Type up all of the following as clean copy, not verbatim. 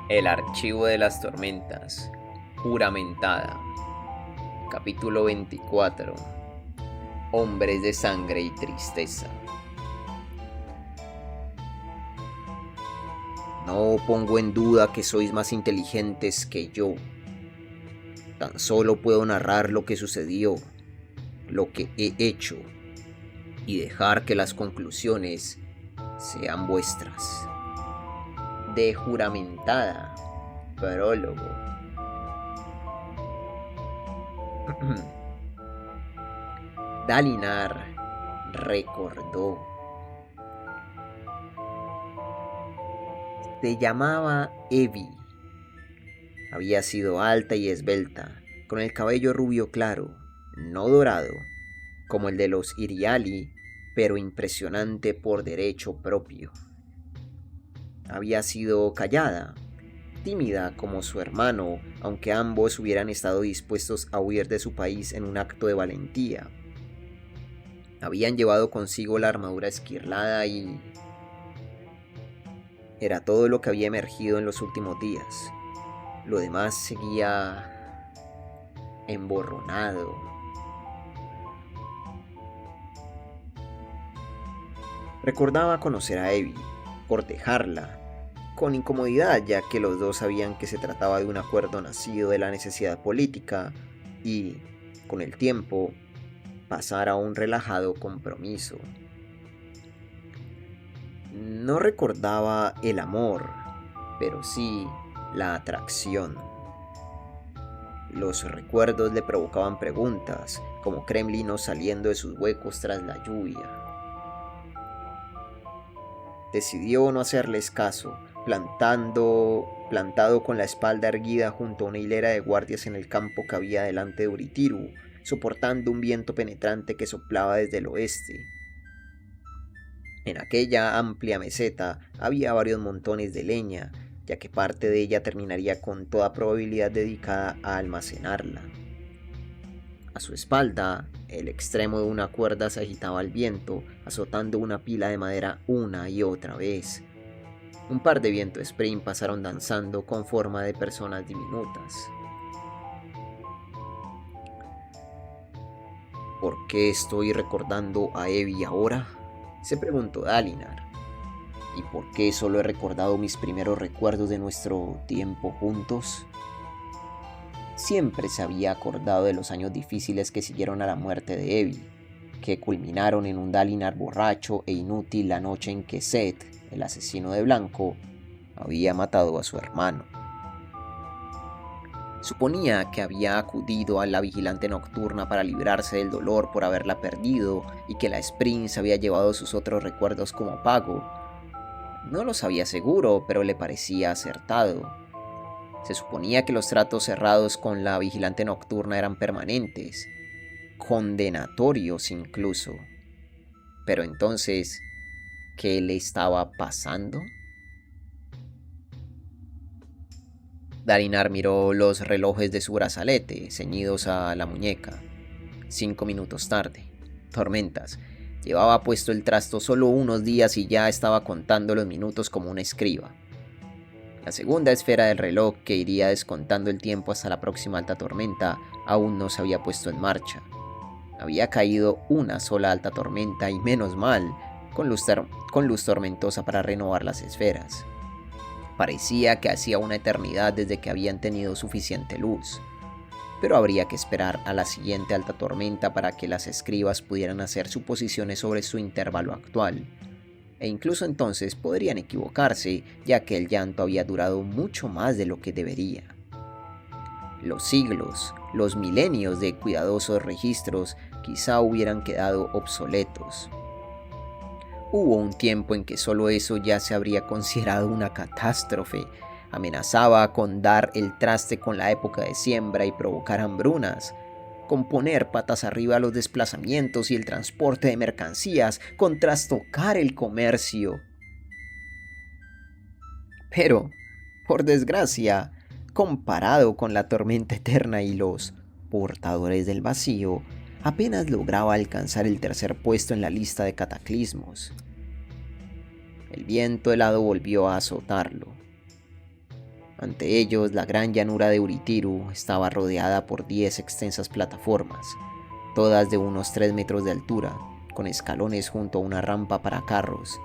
El archivo de las tormentas. Juramentada. Capítulo 24. Hombres de sangre y tristeza. No pongo en duda que sois más inteligentes que yo. Tan solo puedo narrar lo que sucedió, lo que he hecho, y dejar que las conclusiones sean vuestras. De juramentada. Prólogo. Dalinar recordó. Se llamaba Evie. Había sido alta y esbelta, con el cabello rubio claro, no dorado, como el de los Iriali, pero impresionante por derecho propio. Había sido callada, tímida como su hermano, aunque ambos hubieran estado dispuestos a huir de su país en un acto de valentía. Habían llevado consigo la armadura esquirlada y era todo lo que había emergido en los últimos días. Lo demás seguía emborronado. Recordaba conocer a Evie, cortejarla, con incomodidad ya que los dos sabían que se trataba de un acuerdo nacido de la necesidad política y, con el tiempo, pasar a un relajado compromiso. No recordaba el amor, pero sí la atracción. Los recuerdos le provocaban preguntas, como Kremlinos saliendo de sus huecos tras la lluvia. Decidió no hacerles caso, plantado con la espalda erguida junto a una hilera de guardias en el campo que había delante de Uritiru, soportando un viento penetrante que soplaba desde el oeste. En aquella amplia meseta había varios montones de leña, ya que parte de ella terminaría con toda probabilidad dedicada a almacenarla. A su espalda, el extremo de una cuerda se agitaba al viento, azotando una pila de madera una y otra vez. Un par de viento sprint pasaron danzando con forma de personas diminutas. ¿Por qué estoy recordando a Evie ahora?, se preguntó Dalinar. ¿Y por qué solo he recordado mis primeros recuerdos de nuestro tiempo juntos? Siempre se había acordado de los años difíciles que siguieron a la muerte de Evie, que culminaron en un Dalinar borracho e inútil la noche en que Seth, el asesino de Blanco, había matado a su hermano. Suponía que había acudido a la vigilante nocturna para librarse del dolor por haberla perdido y que la Spring se había llevado sus otros recuerdos como pago. No lo sabía seguro, pero le parecía acertado. Se suponía que los tratos cerrados con la vigilante nocturna eran permanentes, condenatorios incluso. Pero entonces, ¿qué le estaba pasando? Dalinar miró los relojes de su brazalete, ceñidos a la muñeca. 5 minutos tarde. Tormentas. Llevaba puesto el trasto solo unos días y ya estaba contando los minutos como un escriba. La segunda esfera del reloj, que iría descontando el tiempo hasta la próxima alta tormenta, aún no se había puesto en marcha. Había caído una sola alta tormenta y menos mal, con luz tormentosa para renovar las esferas. Parecía que hacía una eternidad desde que habían tenido suficiente luz, pero habría que esperar a la siguiente alta tormenta para que las escribas pudieran hacer suposiciones sobre su intervalo actual, e incluso entonces podrían equivocarse, ya que el llanto había durado mucho más de lo que debería. Los siglos, los milenios de cuidadosos registros quizá hubieran quedado obsoletos. Hubo un tiempo en que solo eso ya se habría considerado una catástrofe. Amenazaba con dar el traste con la época de siembra y provocar hambrunas, con poner patas arriba los desplazamientos y el transporte de mercancías, con trastocar el comercio. Pero, por desgracia, comparado con la tormenta eterna y los portadores del vacío, apenas lograba alcanzar el tercer puesto en la lista de cataclismos. El viento helado volvió a azotarlo. Ante ellos, la gran llanura de Uritiru estaba rodeada por 10 extensas plataformas, todas de unos 3 metros de altura, con escalones junto a una rampa para carros.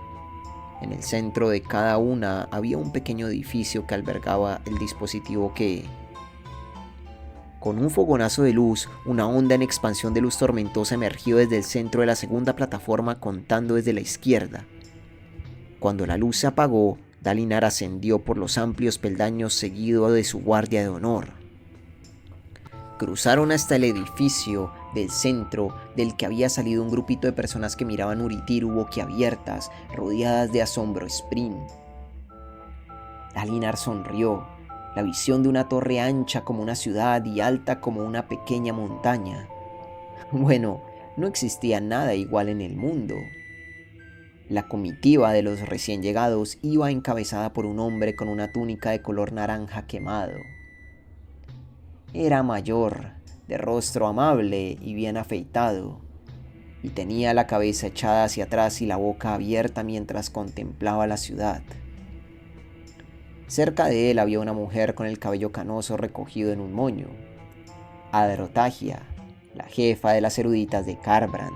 En el centro de cada una había un pequeño edificio que albergaba el dispositivo que, con un fogonazo de luz, una onda en expansión de luz tormentosa emergió desde el centro de la segunda plataforma contando desde la izquierda. Cuando la luz se apagó, Dalinar ascendió por los amplios peldaños seguido de su guardia de honor. Cruzaron hasta el edificio del centro, del que había salido un grupito de personas que miraban Uritiru boquiabiertas, rodeadas de asombro Spring. Dalinar sonrió. La visión de una torre ancha como una ciudad y alta como una pequeña montaña. Bueno, no existía nada igual en el mundo. La comitiva de los recién llegados iba encabezada por un hombre con una túnica de color naranja quemado. Era mayor, de rostro amable y bien afeitado, y tenía la cabeza echada hacia atrás y la boca abierta mientras contemplaba la ciudad. Cerca de él había una mujer con el cabello canoso recogido en un moño, Adrotagia, la jefa de las eruditas de Karbrand.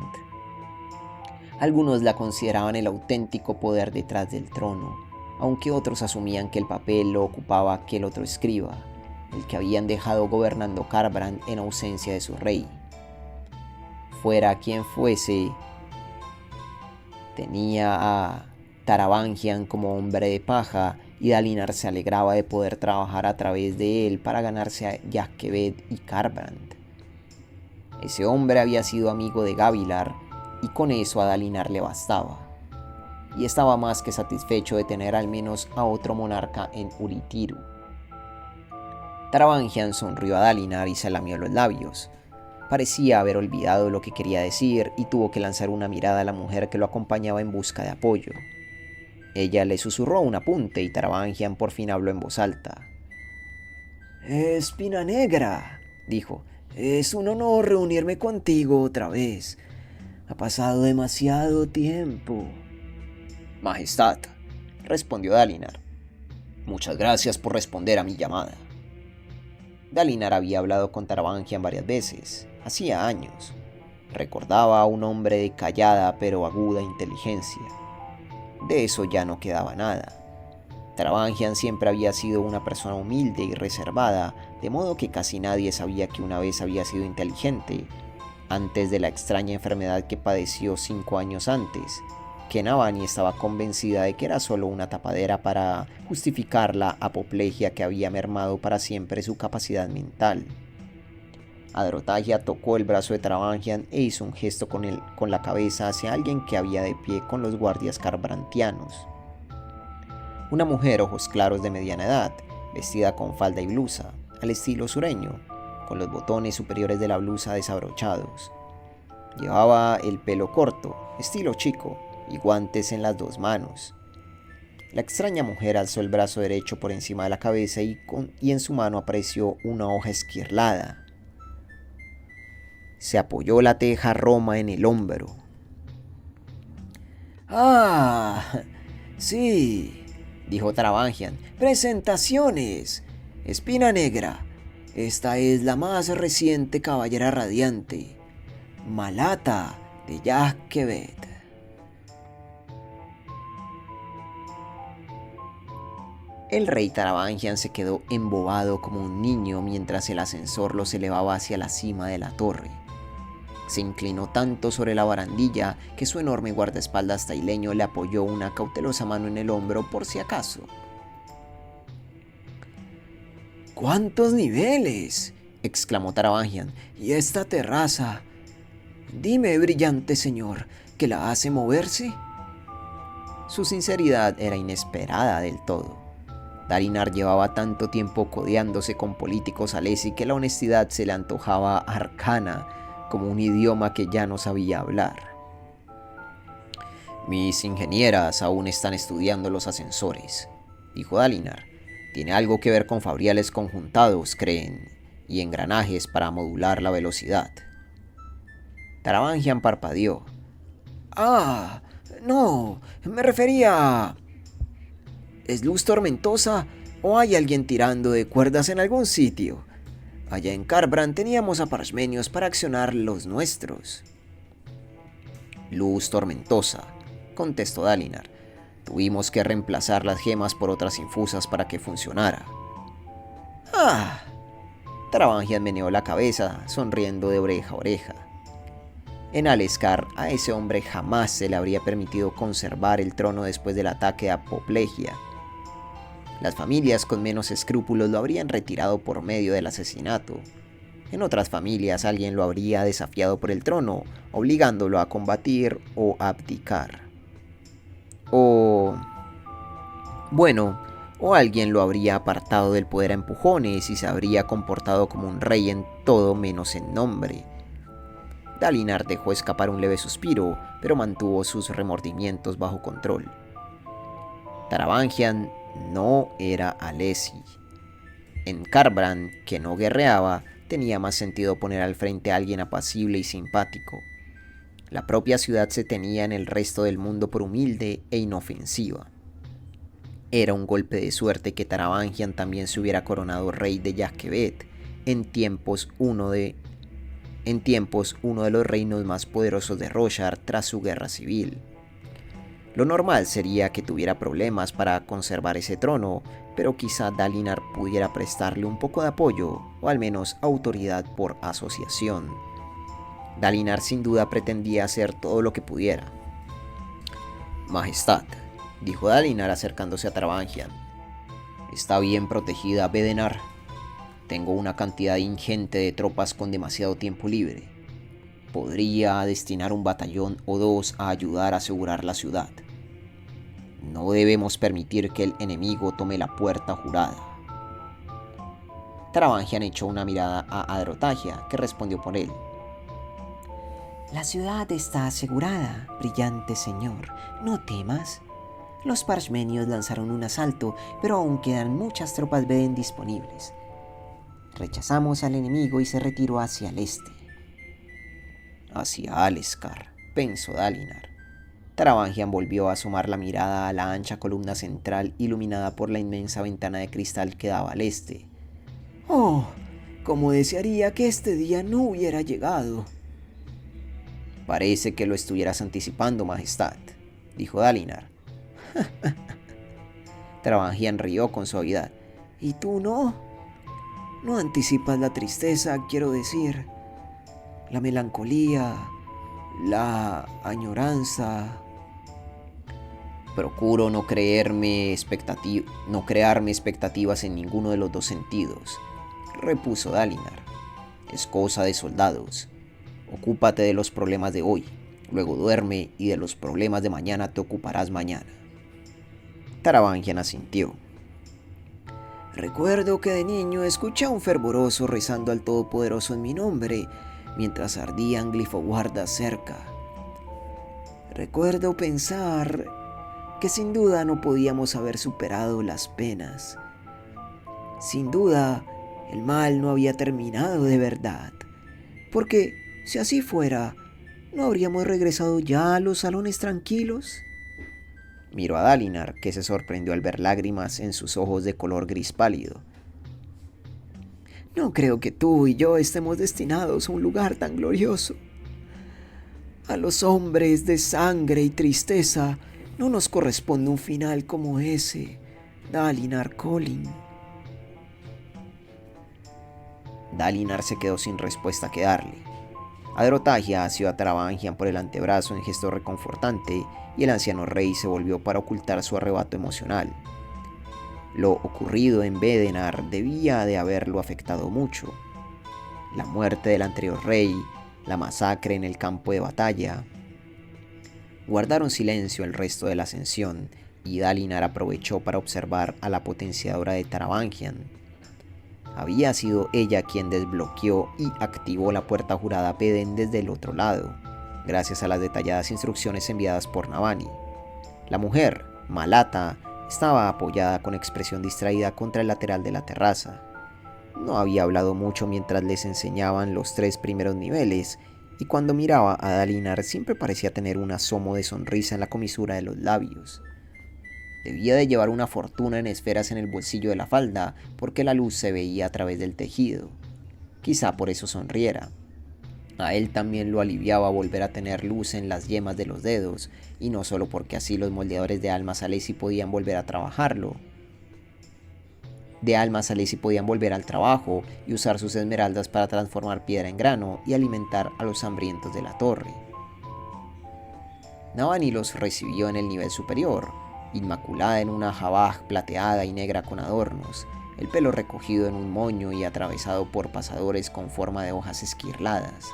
Algunos la consideraban el auténtico poder detrás del trono, aunque otros asumían que el papel lo ocupaba aquel otro escriba, el que habían dejado gobernando Karbrand en ausencia de su rey. Fuera quien fuese, tenía a Taravangian como hombre de paja, y Dalinar se alegraba de poder trabajar a través de él para ganarse a Jaskeved y Karbrand. Ese hombre había sido amigo de Gavilar, y con eso a Dalinar le bastaba, y estaba más que satisfecho de tener al menos a otro monarca en Uritiru. Taravangian sonrió a Dalinar y se lamió los labios. Parecía haber olvidado lo que quería decir y tuvo que lanzar una mirada a la mujer que lo acompañaba en busca de apoyo. Ella le susurró un apunte y Taravangian por fin habló en voz alta. «Espina Negra», dijo, «es un honor reunirme contigo otra vez. Ha pasado demasiado tiempo». «Majestad», respondió Dalinar. «Muchas gracias por responder a mi llamada». Dalinar había hablado con Taravangian varias veces, hacía años. Recordaba a un hombre de callada pero aguda inteligencia. De eso ya no quedaba nada. Taravangian siempre había sido una persona humilde y reservada, de modo que casi nadie sabía que una vez había sido inteligente, antes de la extraña enfermedad que padeció 5 años antes, que Navani estaba convencida de que era solo una tapadera para justificar la apoplejía que había mermado para siempre su capacidad mental. Adrotagia tocó el brazo de Taravangian e hizo un gesto con la cabeza hacia alguien que había de pie con los guardias carbrantianos. Una mujer, ojos claros de mediana edad, vestida con falda y blusa, al estilo sureño, con los botones superiores de la blusa desabrochados. Llevaba el pelo corto, estilo chico, y guantes en las 2 manos. La extraña mujer alzó el brazo derecho por encima de la cabeza y en su mano apareció una hoja esquirlada. Se apoyó la teja roma en el hombro. «Ah, sí», dijo Taravangian. «Presentaciones. Espina Negra. Esta es la más reciente caballera radiante, Malata de Jaskeved». El rey Taravangian se quedó embobado como un niño mientras el ascensor los elevaba hacia la cima de la torre. Se inclinó tanto sobre la barandilla que su enorme guardaespaldas taileño le apoyó una cautelosa mano en el hombro por si acaso. «¡Cuántos niveles!», exclamó Taravangian. «¿Y esta terraza? Dime, brillante señor, ¿qué la hace moverse?». Su sinceridad era inesperada del todo. Dalinar llevaba tanto tiempo codeándose con políticos alesi que la honestidad se le antojaba arcana, como un idioma que ya no sabía hablar. «Mis ingenieras aún están estudiando los ascensores», dijo Dalinar. «Tiene algo que ver con fabriales conjuntados, creen, y engranajes para modular la velocidad». Taravangian parpadeó. «Ah, no, me refería a... ¿Es luz tormentosa ¿O hay alguien tirando de cuerdas en algún sitio? Allá en Carbran teníamos a parchmenios para accionar los nuestros. Luz tormentosa, contestó Dalinar. Tuvimos que reemplazar las gemas por otras infusas para que funcionara. ¡Ah! Travangian meneó la cabeza, sonriendo de oreja a oreja. En Aleskar, a ese hombre jamás se le habría permitido conservar el trono después del ataque a Apoplegia. Las familias con menos escrúpulos lo habrían retirado por medio del asesinato. En otras familias alguien lo habría desafiado por el trono, obligándolo a combatir o abdicar. O alguien lo habría apartado del poder a empujones y se habría comportado como un rey en todo menos en nombre. Dalinar dejó escapar un leve suspiro, pero mantuvo sus remordimientos bajo control. Taravangian no era Alessi. En Carbran, que no guerreaba, tenía más sentido poner al frente a alguien apacible y simpático. La propia ciudad se tenía en el resto del mundo por humilde e inofensiva. Era un golpe de suerte que Taravangian también se hubiera coronado rey de Yakebet, en tiempos uno de los reinos más poderosos de Roshar tras su guerra civil. Lo normal sería que tuviera problemas para conservar ese trono, pero quizá Dalinar pudiera prestarle un poco de apoyo, o al menos autoridad por asociación. Dalinar sin duda pretendía hacer todo lo que pudiera. Majestad, dijo Dalinar acercándose a Taravangian. Está bien protegida Bedenar. Tengo una cantidad ingente de tropas con demasiado tiempo libre. Podría destinar un batallón o dos a ayudar a asegurar la ciudad. No debemos permitir que el enemigo tome la puerta jurada. Taravangian echó una mirada a Adrotagia, que respondió por él. La ciudad está asegurada, brillante señor. No temas. Los parchmenios lanzaron un asalto, pero aún quedan muchas tropas Veden disponibles. Rechazamos al enemigo y se retiró hacia el este. Hacia Aleskar, pensó Dalinar. Taravangian volvió a asomar la mirada a la ancha columna central iluminada por la inmensa ventana de cristal que daba al este. ¡Oh! Cómo desearía que este día no hubiera llegado. Parece que lo estuvieras anticipando, Majestad, dijo Dalinar. Taravangian rió con suavidad. ¿Y tú no? No anticipas la tristeza, quiero decir. La melancolía, la añoranza. Procuro no crearme expectativas en ninguno de los dos sentidos, repuso Dalinar. Es cosa de soldados. Ocúpate de los problemas de hoy, luego duerme y de los problemas de mañana te ocuparás mañana. Taravangian asintió. Recuerdo que de niño escuché a un fervoroso rezando al Todopoderoso en mi nombre, mientras ardían glifoguardas cerca. Recuerdo pensar que sin duda no podíamos haber superado las penas. Sin duda, el mal no había terminado de verdad, porque si así fuera, ¿no habríamos regresado ya a los salones tranquilos? Miró a Dalinar, que se sorprendió al ver lágrimas en sus ojos de color gris pálido. No creo que tú y yo estemos destinados a un lugar tan glorioso. A los hombres de sangre y tristeza no nos corresponde un final como ese, Dalinar Kholin. Dalinar se quedó sin respuesta que darle. Adrotagia asió a Taravangian por el antebrazo en gesto reconfortante y el anciano rey se volvió para ocultar su arrebato emocional. Lo ocurrido en Bedenar debía de haberlo afectado mucho. La muerte del anterior rey, la masacre en el campo de batalla. Guardaron silencio el resto de la ascensión y Dalinar aprovechó para observar a la potenciadora de Taravangian. Había sido ella quien desbloqueó y activó la puerta jurada a Beden desde el otro lado, gracias a las detalladas instrucciones enviadas por Navani. La mujer, Malata, estaba apoyada con expresión distraída contra el lateral de la terraza. No había hablado mucho mientras les enseñaban los 3 primeros niveles, y cuando miraba a Dalinar siempre parecía tener un asomo de sonrisa en la comisura de los labios. Debía de llevar una fortuna en esferas en el bolsillo de la falda, porque la luz se veía a través del tejido. Quizá por eso sonriera. A él también lo aliviaba volver a tener luz en las yemas de los dedos, y no solo porque así los moldeadores de Alma Salesi podían volver a trabajarlo. De Alma Salesi podían volver al trabajo y usar sus esmeraldas para transformar piedra en grano y alimentar a los hambrientos de la torre. Navani los recibió en el nivel superior, inmaculada en una jabaj plateada y negra con adornos, el pelo recogido en un moño y atravesado por pasadores con forma de hojas esquirladas.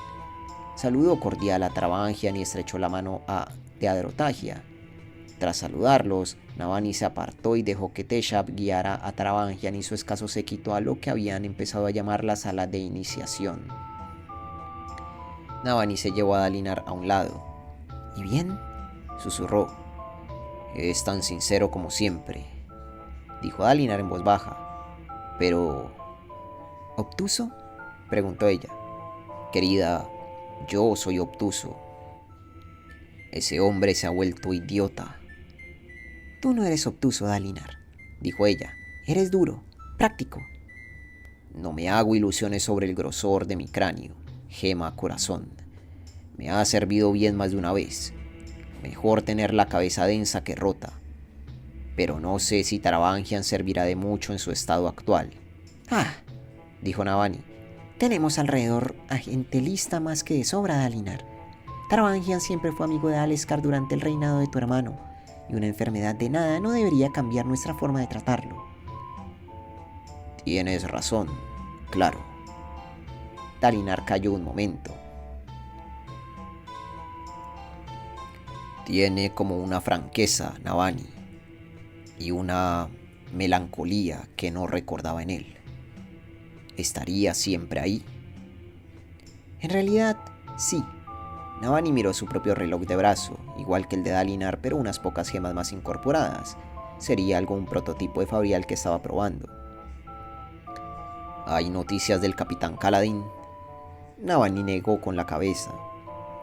Saludó cordial a Travangian y estrechó la mano de Adrotagia. Tras saludarlos, Navani se apartó y dejó que Teshab guiara a Travangian y su escaso séquito a lo que habían empezado a llamar la sala de iniciación. Navani se llevó a Dalinar a un lado. ¿Y bien?, susurró. Es tan sincero como siempre, dijo Dalinar en voz baja. Pero... ¿obtuso?, preguntó ella. Querida, yo soy obtuso. Ese hombre se ha vuelto idiota. Tú no eres obtuso, Dalinar, dijo ella. Eres duro, práctico. No me hago ilusiones sobre el grosor de mi cráneo, gema corazón. Me ha servido bien más de una vez. Mejor tener la cabeza densa que rota. Pero no sé si Travangian servirá de mucho en su estado actual. Ah, dijo Navani. Tenemos alrededor a gente lista más que de sobra, Dalinar. Travangian siempre fue amigo de Aleskar durante el reinado de tu hermano, y una enfermedad de nada no debería cambiar nuestra forma de tratarlo. Tienes razón, claro. Dalinar calló un momento. Tiene como una franqueza, Navani, y una melancolía que no recordaba en él. ¿Estaría siempre ahí? En realidad, sí. Navani miró su propio reloj de brazo, igual que el de Dalinar, pero unas pocas gemas más incorporadas. Sería algún prototipo de Fabrial que estaba probando. ¿Hay noticias del capitán Kaladin? Navani negó con la cabeza.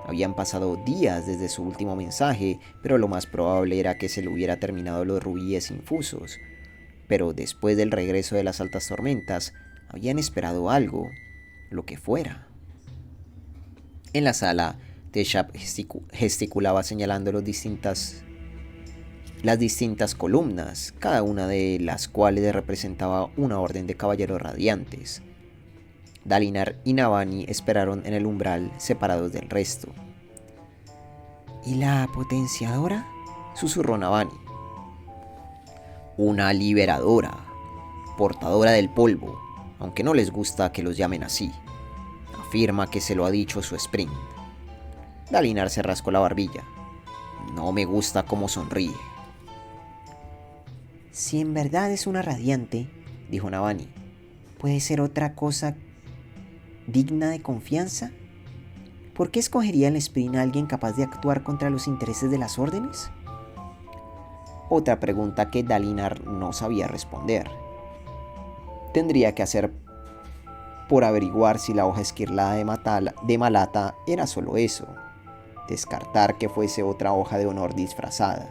Habían pasado días desde su último mensaje, pero lo más probable era que se le hubiera terminado los rubíes infusos. Pero después del regreso de las altas tormentas, habían esperado algo, lo que fuera. En la sala, Teshab gesticulaba señalando las distintas columnas, cada una de las cuales representaba una orden de caballeros radiantes. Dalinar y Navani esperaron en el umbral, separados del resto. ¿Y la potenciadora?, susurró Navani. Una liberadora, portadora del polvo, aunque no les gusta que los llamen así. Afirma que se lo ha dicho su sprint. Dalinar se rascó la barbilla. No me gusta cómo sonríe. Si en verdad es una radiante, dijo Navani, ¿puede ser otra cosa digna de confianza? ¿Por qué escogería el sprint a alguien capaz de actuar contra los intereses de las órdenes? Otra pregunta que Dalinar no sabía responder. Tendría que hacer por averiguar si la hoja esquirlada de Malata era solo eso, descartar que fuese otra hoja de honor disfrazada.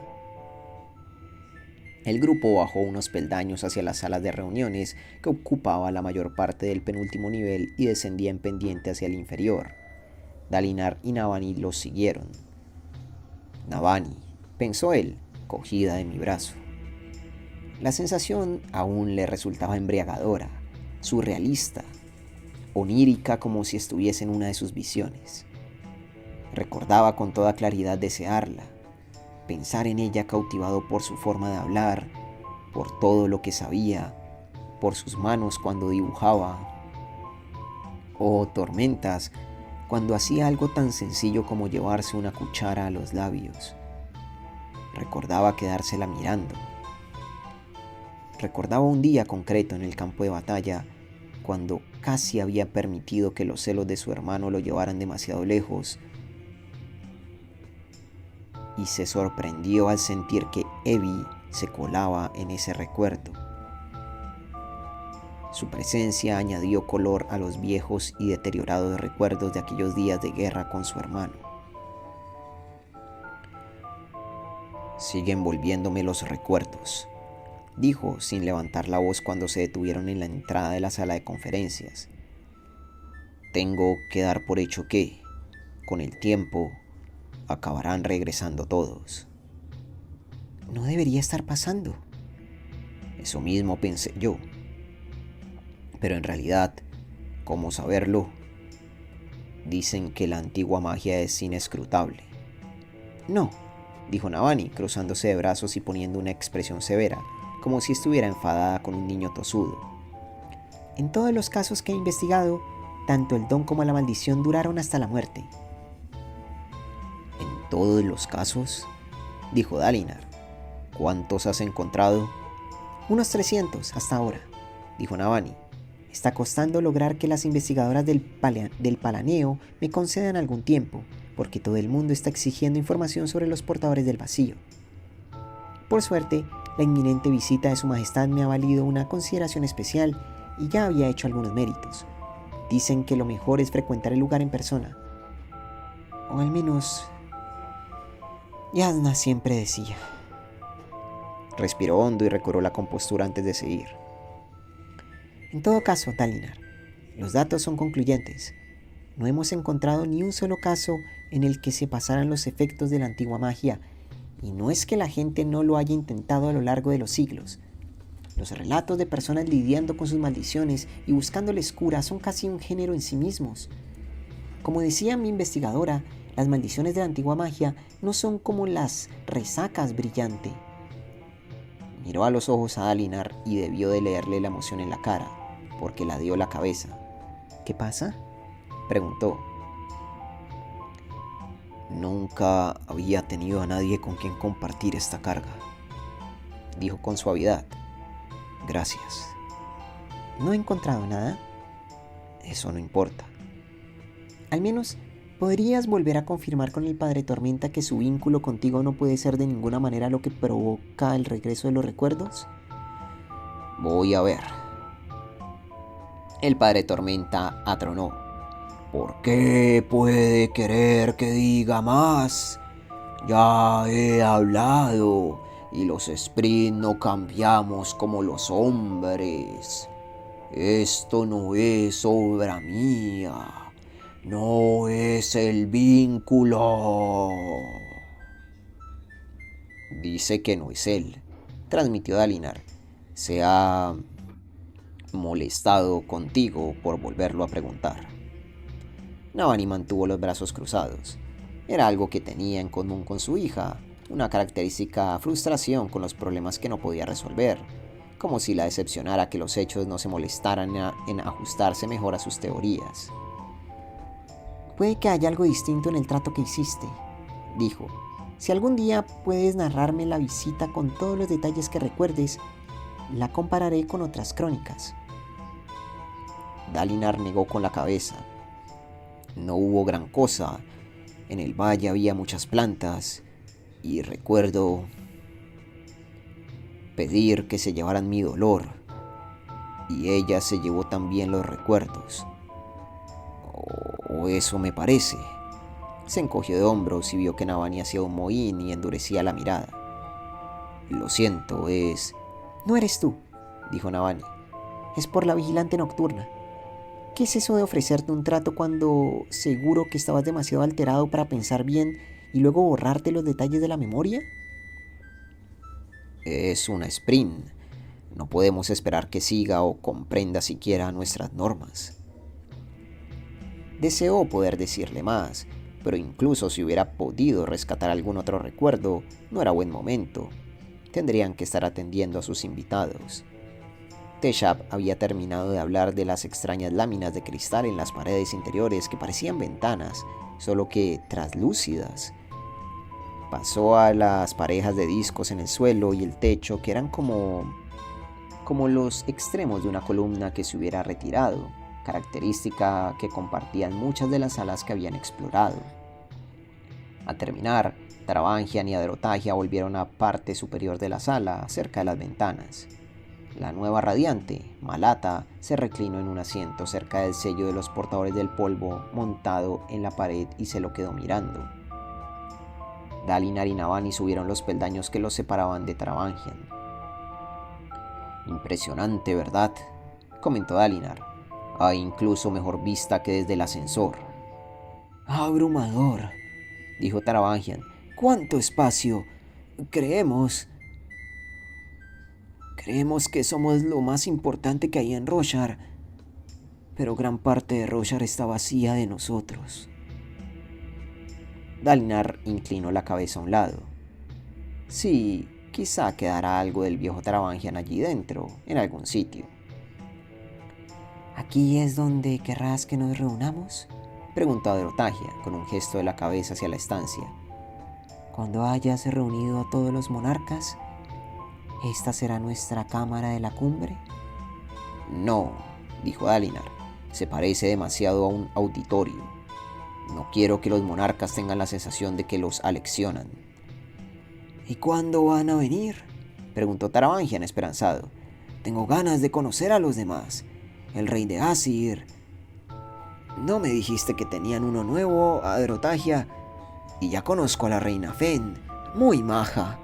El grupo bajó unos peldaños hacia las salas de reuniones que ocupaba la mayor parte del penúltimo nivel y descendía en pendiente hacia el inferior. Dalinar y Navani los siguieron. Navani, pensó él, cogida de mi brazo. La sensación aún le resultaba embriagadora, surrealista, onírica, como si estuviese en una de sus visiones. Recordaba con toda claridad desearla, pensar en ella cautivado por su forma de hablar, por todo lo que sabía, por sus manos cuando dibujaba. Oh, tormentas, cuando hacía algo tan sencillo como llevarse una cuchara a los labios. Recordaba quedársela mirando. Recordaba un día concreto en el campo de batalla, cuando casi había permitido que los celos de su hermano lo llevaran demasiado lejos, y se sorprendió al sentir que Evie se colaba en ese recuerdo. Su presencia añadió color a los viejos y deteriorados recuerdos de aquellos días de guerra con su hermano. Siguen volviéndome los recuerdos, dijo sin levantar la voz cuando se detuvieron en la entrada de la sala de conferencias. Tengo que dar por hecho que, con el tiempo, acabarán regresando todos. No debería estar pasando. Eso mismo pensé yo. Pero en realidad, ¿cómo saberlo? Dicen que la antigua magia es inescrutable. No, dijo Navani, cruzándose de brazos y poniendo una expresión severa, como si estuviera enfadada con un niño tosudo. En todos los casos que he investigado, tanto el don como la maldición duraron hasta la muerte. ¿En todos los casos?, dijo Dalinar. ¿Cuántos has encontrado? Unos 300 hasta ahora, dijo Navani. Está costando lograr que las investigadoras del Palaneo me concedan algún tiempo, porque todo el mundo está exigiendo información sobre los portadores del vacío. Por suerte, la inminente visita de Su Majestad me ha valido una consideración especial y ya había hecho algunos méritos. Dicen que lo mejor es frecuentar el lugar en persona. O al menos, Yasna siempre decía. Respiró hondo y recobró la compostura antes de seguir. En todo caso, Dalinar, los datos son concluyentes. No hemos encontrado ni un solo caso en el que se pasaran los efectos de la antigua magia, y no es que la gente no lo haya intentado a lo largo de los siglos. Los relatos de personas lidiando con sus maldiciones y buscándoles cura son casi un género en sí mismos. Como decía mi investigadora, las maldiciones de la antigua magia no son como las resacas brillante. Miró a los ojos a Dalinar y debió de leerle la emoción en la cara, porque la dio la cabeza. ¿Qué pasa?, preguntó. Nunca había tenido a nadie con quien compartir esta carga, dijo con suavidad. Gracias. ¿No he encontrado nada? Eso no importa. Al menos, ¿podrías volver a confirmar con el Padre Tormenta que su vínculo contigo no puede ser de ninguna manera lo que provoca el regreso de los recuerdos? Voy a ver. El Padre Tormenta atronó. ¿Por qué puede querer que diga más? Ya he hablado, y los Sprint no cambiamos como los hombres. Esto no es obra mía. No es el vínculo. Dice que no es él, transmitió Dalinar. Se ha molestado contigo por volverlo a preguntar. Navani mantuvo los brazos cruzados. Era algo que tenía en común con su hija, una característica frustración con los problemas que no podía resolver, como si la decepcionara que los hechos no se molestaran en ajustarse mejor a sus teorías. Puede que haya algo distinto en el trato que hiciste, dijo. Si algún día puedes narrarme la visita con todos los detalles que recuerdes, la compararé con otras crónicas. Dalinar negó con la cabeza. No hubo gran cosa. En el valle había muchas plantas y recuerdo pedir que se llevaran mi dolor, y ella se llevó también los recuerdos. O eso me parece. Se encogió de hombros y vio que Navani hacía un mohín y endurecía la mirada. Lo siento, es... No eres tú, dijo Navani. Es por la vigilante nocturna. ¿Qué es eso de ofrecerte un trato cuando seguro que estabas demasiado alterado para pensar bien y luego borrarte los detalles de la memoria? Es una Sprint. No podemos esperar que siga o comprenda siquiera nuestras normas. Deseó poder decirle más, pero incluso si hubiera podido rescatar algún otro recuerdo, no era buen momento. Tendrían que estar atendiendo a sus invitados. Teshab había terminado de hablar de las extrañas láminas de cristal en las paredes interiores que parecían ventanas, solo que traslúcidas. Pasó a las parejas de discos en el suelo y el techo, que eran como los extremos de una columna que se hubiera retirado, característica que compartían muchas de las salas que habían explorado. Al terminar, Taravangian y Adrotagia volvieron a la parte superior de la sala, cerca de las ventanas. La nueva radiante, Malata, se reclinó en un asiento cerca del sello de los portadores del polvo montado en la pared y se lo quedó mirando. Dalinar y Navani subieron los peldaños que los separaban de Taravangian. Impresionante, ¿verdad?, comentó Dalinar. Hay incluso mejor vista que desde el ascensor. Abrumador, dijo Taravangian. ¿Cuánto espacio? Creemos que somos lo más importante que hay en Roshar, pero gran parte de Roshar está vacía de nosotros. Dalinar inclinó la cabeza a un lado. Sí, quizá quedará algo del viejo Taravangian allí dentro, en algún sitio. ¿Aquí es donde querrás que nos reunamos?, preguntó Adrotagia, con un gesto de la cabeza hacia la estancia. Cuando hayas reunido a todos los monarcas, ¿esta será nuestra cámara de la cumbre? No, dijo Dalinar. Se parece demasiado a un auditorio. No quiero que los monarcas tengan la sensación de que los aleccionan. ¿Y cuándo van a venir?, preguntó Taravangian esperanzado. Tengo ganas de conocer a los demás. El rey de Asir. ¿No me dijiste que tenían uno nuevo, Adrotagia? Y ya conozco a la reina Fen. Muy maja.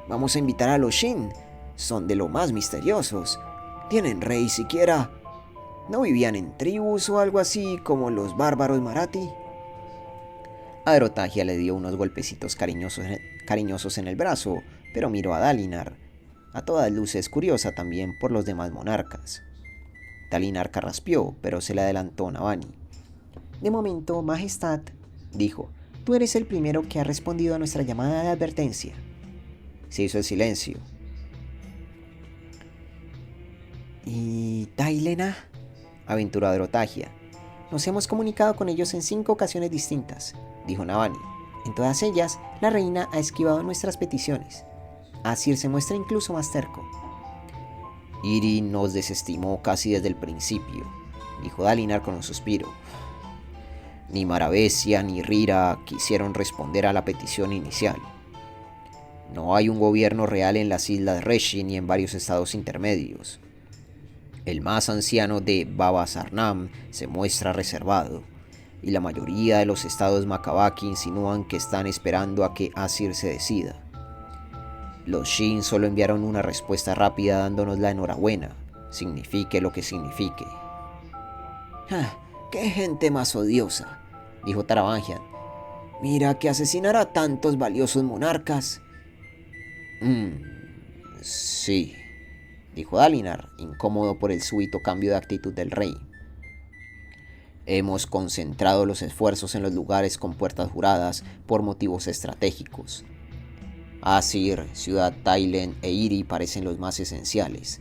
Vamos a invitar a los Shin. Son de lo más misteriosos. ¿Tienen rey siquiera? ¿No vivían en tribus o algo así como los bárbaros Marathi? Adrotagia le dio unos golpecitos cariñosos en el brazo, pero miró a Dalinar, a todas luces curiosa también por los demás monarcas. Dalinar carraspeó, pero se le adelantó Navani. De momento, Majestad, dijo, tú eres el primero que ha respondido a nuestra llamada de advertencia. Se hizo el silencio. ¿Y Tailena?, aventuró Adrotagia. Nos hemos comunicado con ellos en 5 ocasiones distintas, dijo Navani. En todas ellas, la reina ha esquivado nuestras peticiones. Asir se muestra incluso más terco. Iri nos desestimó casi desde el principio, dijo Dalinar con un suspiro. Ni Maravesia ni Rira quisieron responder a la petición inicial. No hay un gobierno real en las islas Reshi ni en varios estados intermedios. El más anciano de Baba Sarnam se muestra reservado, y la mayoría de los estados Makabaki insinúan que están esperando a que Asir se decida. Los Shin solo enviaron una respuesta rápida dándonos la enhorabuena, signifique lo que signifique. ¡Qué gente más odiosa!, dijo Taravangian. Mira que asesinar a tantos valiosos monarcas. Sí, dijo Dalinar, incómodo por el súbito cambio de actitud del rey. Hemos concentrado los esfuerzos en los lugares con puertas juradas por motivos estratégicos. Asir, Ciudad Tailen e Iri parecen los más esenciales,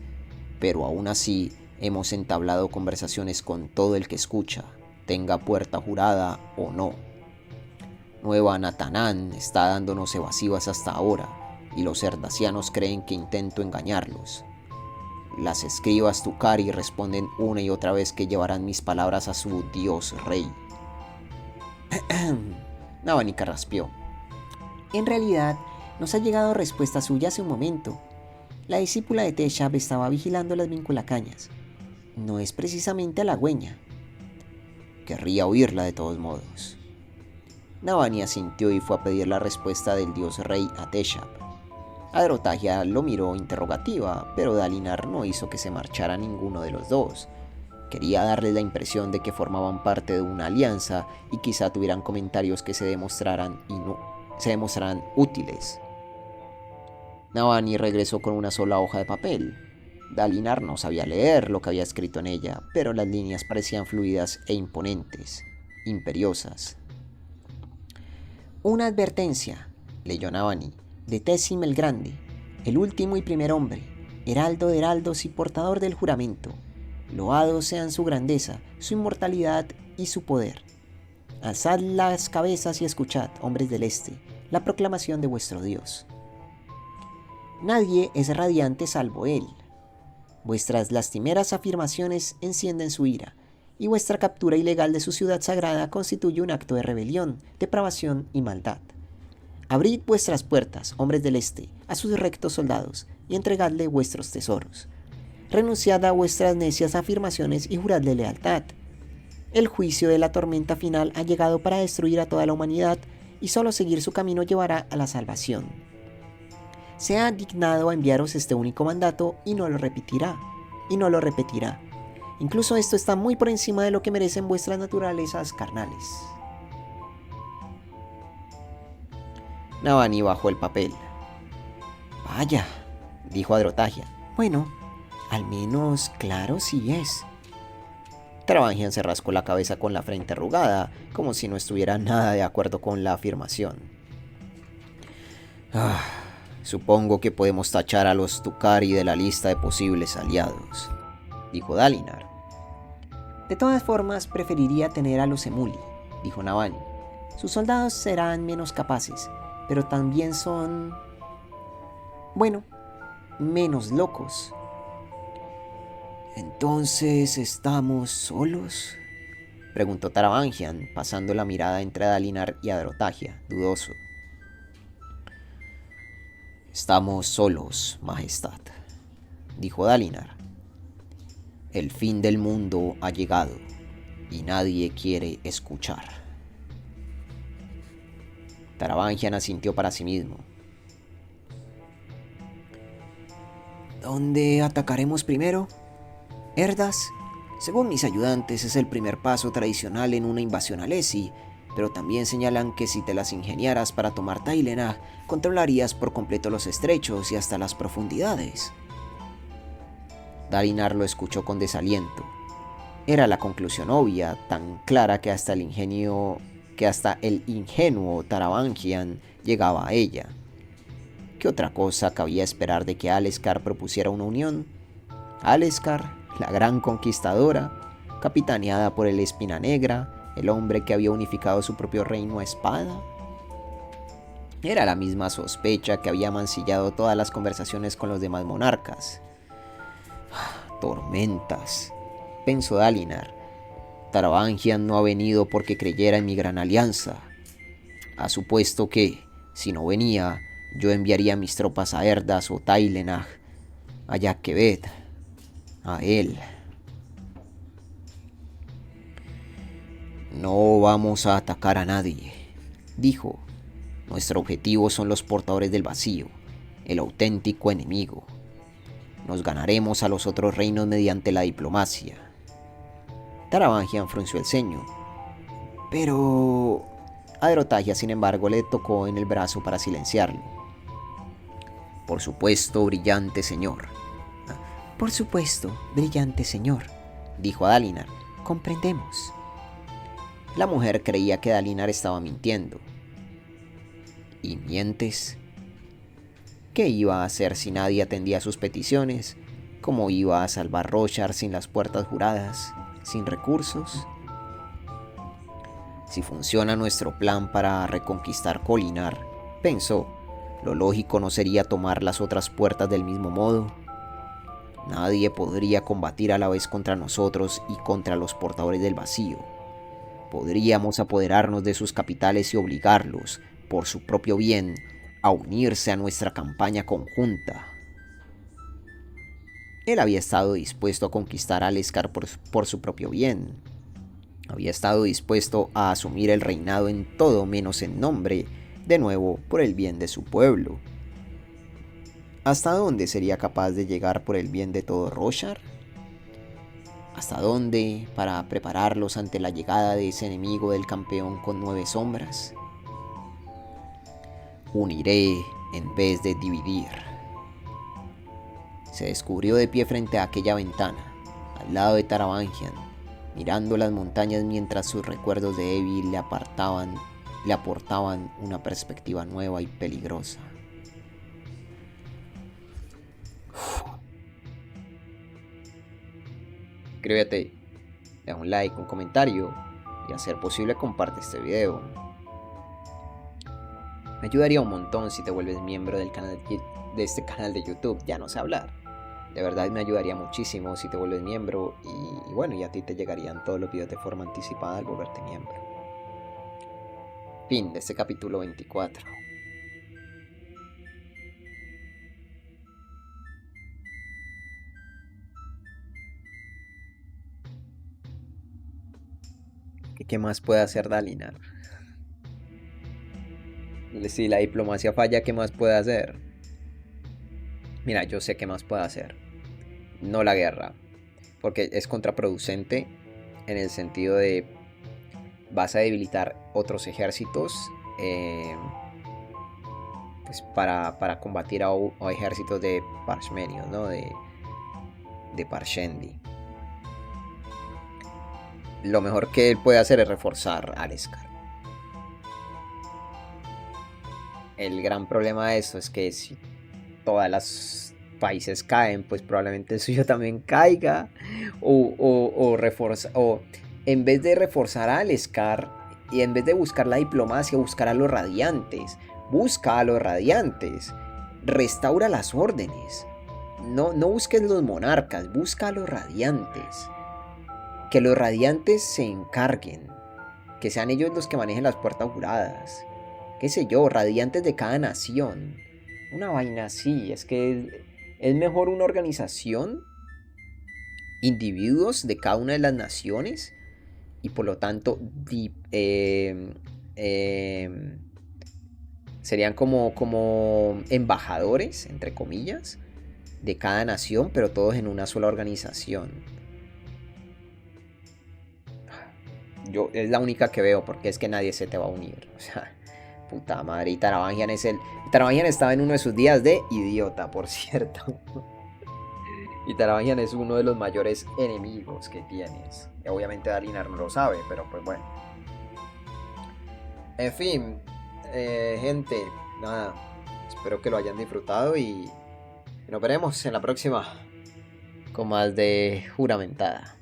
pero aún así hemos entablado conversaciones con todo el que escucha, tenga puerta jurada o no. Nueva Natanán está dándonos evasivas hasta ahora, y los erdasianos creen que intento engañarlos. Las escribas Tukari responden una y otra vez que llevarán mis palabras a su dios rey. Navani carraspeó. En realidad, nos ha llegado respuesta suya hace un momento. La discípula de Teshab estaba vigilando las vinculacañas. No es precisamente halagüeña. Querría oírla de todos modos. Navani asintió y fue a pedir la respuesta del dios rey a Teshab. Adrotagia lo miró interrogativa, pero Dalinar no hizo que se marchara ninguno de los dos. Quería darles la impresión de que formaban parte de una alianza y quizá tuvieran comentarios que se demostraran útiles. Navani regresó con una sola hoja de papel. Dalinar no sabía leer lo que había escrito en ella, pero las líneas parecían fluidas e imponentes, imperiosas. Una advertencia, leyó Navani, de Tessim el Grande, el último y primer hombre, heraldo de heraldos y portador del juramento. Loados sean su grandeza, su inmortalidad y su poder. Alzad las cabezas y escuchad, hombres del este, la proclamación de vuestro Dios. Nadie es radiante salvo Él. Vuestras lastimeras afirmaciones encienden su ira, y vuestra captura ilegal de su ciudad sagrada constituye un acto de rebelión, depravación y maldad. Abrid vuestras puertas, hombres del este, a sus rectos soldados, y entregadle vuestros tesoros. Renunciad a vuestras necias afirmaciones y juradle lealtad. El juicio de la tormenta final ha llegado para destruir a toda la humanidad y solo seguir su camino llevará a la salvación. Se ha dignado a enviaros este único mandato y no lo repetirá. Incluso esto está muy por encima de lo que merecen vuestras naturalezas carnales. Navani bajó el papel. Vaya, dijo Adrotagia. Bueno, al menos claro sí es. Taravangian se rascó la cabeza con la frente arrugada, como si no estuviera nada de acuerdo con la afirmación. Supongo que podemos tachar a los Tukari de la lista de posibles aliados, dijo Dalinar. De todas formas, preferiría tener a los Emuli, dijo Navani. Sus soldados serán menos capaces, pero también son... bueno, menos locos. ¿Entonces estamos solos?, preguntó Taravangian, pasando la mirada entre Dalinar y Adrotagia, dudoso. Estamos solos, Majestad, dijo Dalinar. El fin del mundo ha llegado y nadie quiere escuchar. Taravangian asintió para sí mismo. ¿Dónde atacaremos primero? Erdas, según mis ayudantes, es el primer paso tradicional en una invasión a Lesi, pero también señalan que si te las ingeniaras para tomar Tailena, controlarías por completo los estrechos y hasta las profundidades. Dalinar lo escuchó con desaliento. Era la conclusión obvia, tan clara que hasta el ingenuo Taravangian llegaba a ella. ¿Qué otra cosa cabía esperar de que Aleskar propusiera una unión? Aleskar, la gran conquistadora, capitaneada por el Espina Negra, el hombre que había unificado su propio reino a espada. Era la misma sospecha que había mancillado todas las conversaciones con los demás monarcas. Tormentas, pensó Dalinar. Taravangian no ha venido porque creyera en mi gran alianza. Ha supuesto que, si no venía, yo enviaría mis tropas a Erdas o Tailenag, a Yakebet, a él. No vamos a atacar a nadie, dijo. Nuestro objetivo son los portadores del vacío, el auténtico enemigo. Nos ganaremos a los otros reinos mediante la diplomacia. Taravangian frunció el ceño. Pero... Adrotagia, sin embargo, le tocó en el brazo para silenciarlo. Por supuesto, brillante señor. Por supuesto, brillante señor, dijo Dalinar. Comprendemos. La mujer creía que Dalinar estaba mintiendo. ¿Y mientes? ¿Qué iba a hacer si nadie atendía sus peticiones? ¿Cómo iba a salvar Roshar sin las puertas juradas, sin recursos? Si funciona nuestro plan para reconquistar Kholinar, pensó, lo lógico no sería tomar las otras puertas del mismo modo. Nadie podría combatir a la vez contra nosotros y contra los portadores del vacío. Podríamos apoderarnos de sus capitales y obligarlos, por su propio bien, a unirse a nuestra campaña conjunta. Él había estado dispuesto a conquistar a Aleskar por su propio bien. Había estado dispuesto a asumir el reinado en todo menos en nombre, de nuevo por el bien de su pueblo. ¿Hasta dónde sería capaz de llegar por el bien de todo Roshar? ¿Hasta dónde para prepararlos ante la llegada de ese enemigo del campeón con 9 sombras? Uniré en vez de dividir. Se descubrió de pie frente a aquella ventana, al lado de Taravangian, mirando las montañas mientras sus recuerdos de Evie le aportaban una perspectiva nueva y peligrosa. Suscríbete, deja un like, un comentario y a ser posible comparte este video. Me ayudaría un montón si te vuelves miembro de este canal de YouTube, ya no sé hablar. De verdad me ayudaría muchísimo si te vuelves miembro y bueno, y a ti te llegarían todos los videos de forma anticipada al volverte miembro. Fin de este capítulo 24. ¿Qué más puede hacer Dalinar? Si la diplomacia falla, ¿qué más puede hacer? Mira, yo sé qué más puede hacer. No la guerra. Porque es contraproducente en el sentido de vas a debilitar otros ejércitos pues para combatir a ejércitos de Parshmenios, ¿no? De Parshendi. Lo mejor que él puede hacer es reforzar a Aleskar. El gran problema de esto es que si todas las países caen, pues probablemente el suyo también caiga. O en vez de reforzar a Aleskar y en vez de buscar la diplomacia, buscar a los radiantes. Busca a los radiantes. Restaura las órdenes. No busques los monarcas, busca a los radiantes. Que los radiantes se encarguen. Que sean ellos los que manejen las puertas juradas. Qué sé yo, radiantes de cada nación. Una vaina así, es que es mejor una organización, individuos de cada una de las naciones, y por lo tanto serían como embajadores, entre comillas, de cada nación, pero todos en una sola organización. Es la única que veo, porque es que nadie se te va a unir. O sea, puta madre. Y Taravangian Taravangian estaba en uno de sus días de idiota, por cierto. Y Taravangian es uno de los mayores enemigos que tienes. Y obviamente Dalinar no lo sabe, pero pues bueno. En fin, gente, nada. Espero que lo hayan disfrutado y nos veremos en la próxima con más de Juramentada.